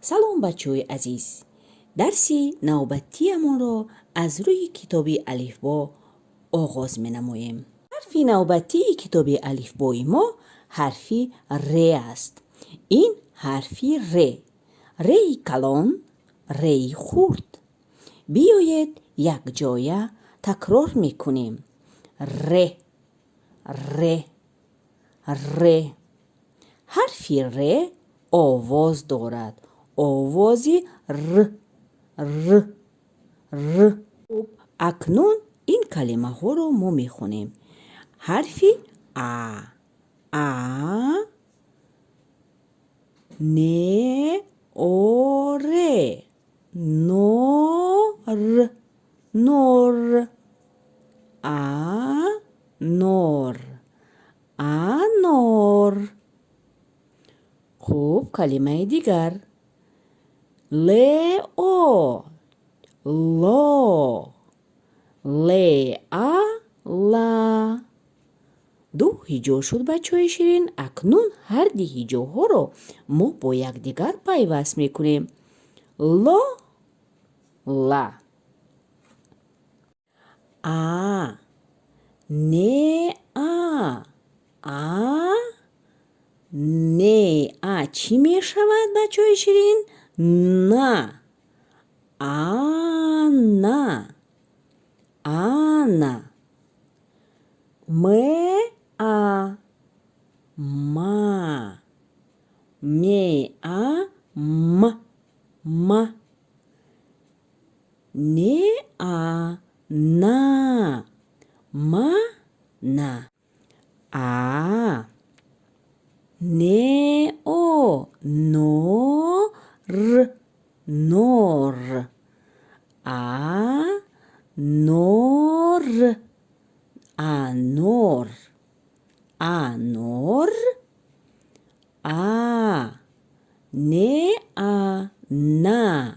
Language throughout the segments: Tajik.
салом бачаҳои азиз, дарси навбатиамонро аз рӯи китоби алифбо оғоз менамоем. ҳарфи навбатии китоби алифбои мо ҳарфи ре аст. ин ҳарфи ре, реи калон, реи хурд. биёед якҷоя такрор мекунем. ре, ре, ре. ҳарфи ре овоз дорад. овози р, р, р. акнун ин калимаҳоро мо мехонем. ҳарфи а, не, о, ре, нор, нор, нор, анор. хуб, калимаи дигар. лео, ло, леа, ла. ду ҳиҷо шуд бачаҳои ширин. акнун ҳар ду ҳиҷоҳоро мо бо якдигар пайваст мекунем. ло, ла. не, не, чӣ мешавад бачаҳои ширин? на, ана, ана. меа, ма, меа, ма. неа, на, ма, на. нео, нор, нор. нор, анор, анор. неа, на,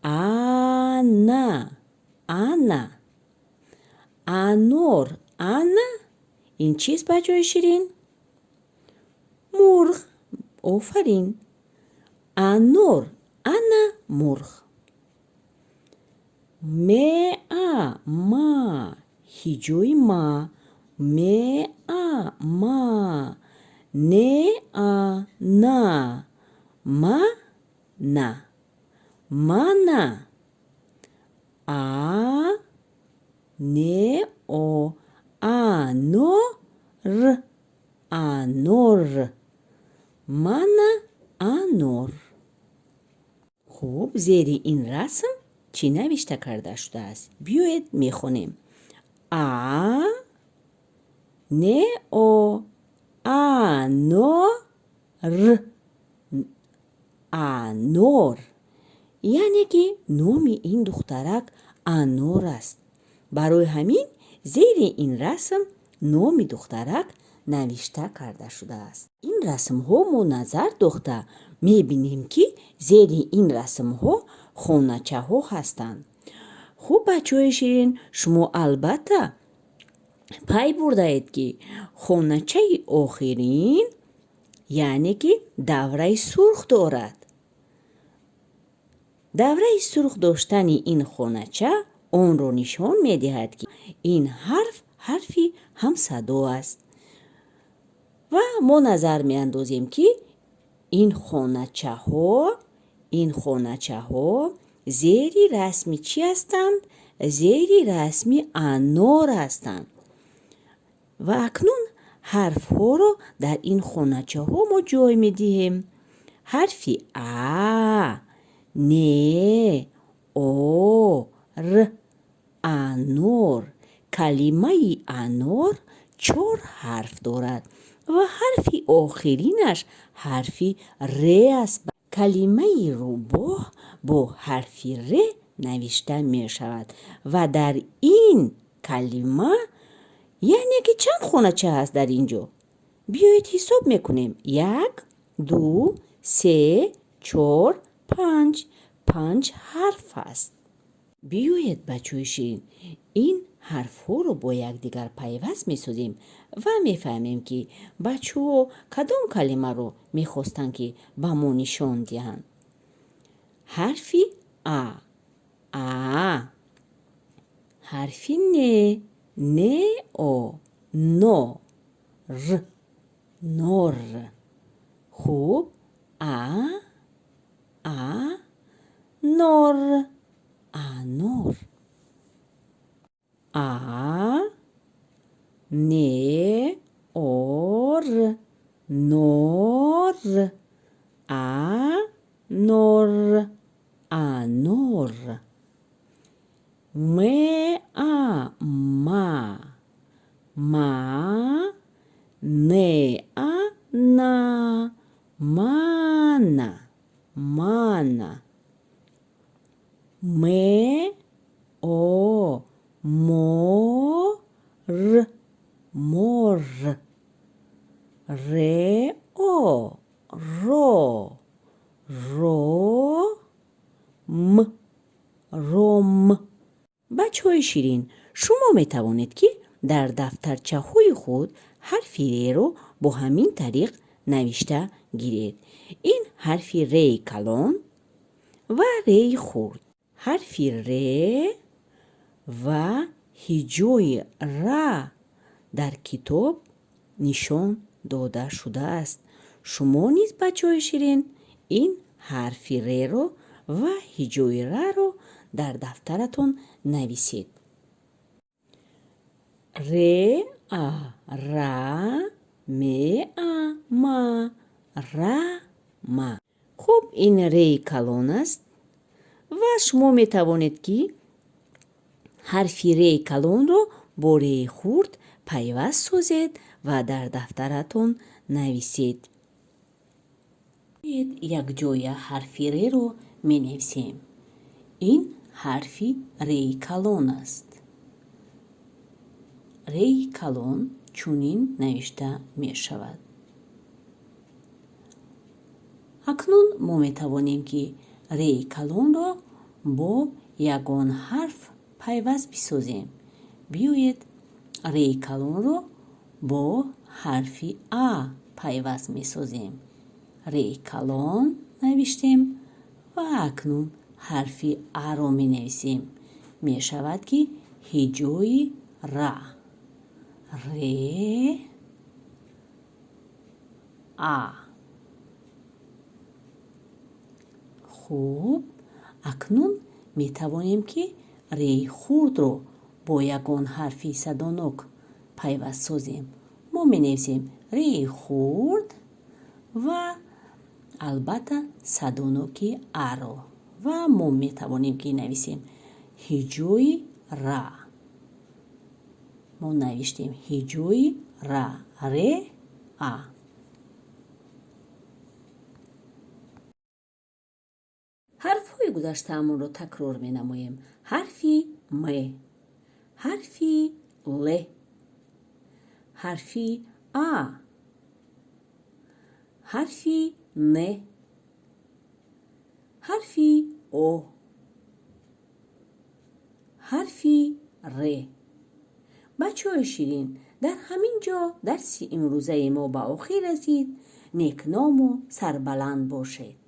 ана, ана. анор, ана. ин чист бачаҳои ширин? мурғ. офарин. анор, ана, мурғ. меа, ма, ҳиҷои ма. меа, ма. неа, на, ма, на. мана. нео, анор, анор. мана, анор. хуб, зери ин расм чӣ навишта карда шудааст? биёед мехонем. нео, анор, анор. яъне ки номи ин духтарак анор аст. барои ҳамин зери ин расм номи духтарак навишта карда шудааст. ин расмҳо мо назар дохта мебинем ки зери ин расмҳо хоначаҳо ҳастанд. хуб бачаҳои ширин, шумо албатта пай бурдаед ки хоначаи охирин яъне ки давраи сурх дорад. давраи сурх доштани ин хонача онро нишон медиҳад ки ин ҳарф ҳарфи ҳамсадо аст. ва мо назар меандозем ки ин хоначаҳо зери расми чӣ ҳастанд? зери расми анор ҳастанд. ва акнун ҳарфҳоро дар ин хоначаҳо мо ҷой медиҳем. ҳарфи а, не, о, р, анор. калимаи анор 4 ҳарф дорад ва ҳарфи охиринаш ҳарфи ре аст. калимаи рӯбоҳ бо ҳарфи ре навишта мешавад ва дар ин калима яъне ки чанд хонача ҳаст дар ин ҷо? биёед ҳисоб мекунем. 1, 2, 3, 4, 5. 5 ҳарф аст. биёед бачаҳои ширин ин ҳарфҳоро бо якдигар пайваст месозем ва мефаҳмем ки бачаҳо кадом калимаро мехостанд ки ба мо нишон диҳанд. حرف آ. آ. حرف ن. ن او. نو. ر. نور. خوب. آ. آ. نور. آنور. آ. ن اور. نور. آ. نور. آنور. م آ. ما. ما. ن آ. نا. مانا. مانا. م او. مور. مور. ر او. رو. رو. م. روم. بچه های شیرین، شما می توانید که در دفترچه های خود حرف ر رو با همین طریق نوشته گیرید. این حرف ر کلان و ر خرد. حرف ر و هجای ر در کتاب نشان داده شده است. شما نیز بچه های شیرین این حرف ر رو و هجای ر رو در دفترتون نویسید. ر آ. ر. م آ. ما. ر. ما. خب این ر کلان است و شما می توانید که حرف ر کلان رو با ر خرد پیوست سازید و در دفترتون نویسید. یک جای حرف ر رو می نویسیم. این حرف ر کلان است. ر کلان چنین نوشته می شود. اکنون ما می توانیم که ر کلان را با یگان حرف پیوست بسازیم. بیایید ر کلان را با حرف آ پیوست می سازیم. ر کلان نوشتیم و اکنون حرف آ را می نویسیم. می شود که هجای ر. ر. آ. خوب. اکنون می توانیم که ر خرد رو با یگان حرف صدانک پیوست سازیم. ما می نویسیم ر خرد و البته صدانک آ رو و ما می توانیم که نویسیم هجای ر. ما نوشتیم هجای ر. ر. آ. حرف های گذشته همون رو تکرار می نماییم. حرفی م. حرفی ل. حرفی آ. حرفی ن. حرفی او. حرفی ر. بچه های شیرین، در همین جا درس امروزه ما به آخر رسید. نیکنام و سربلند باشید.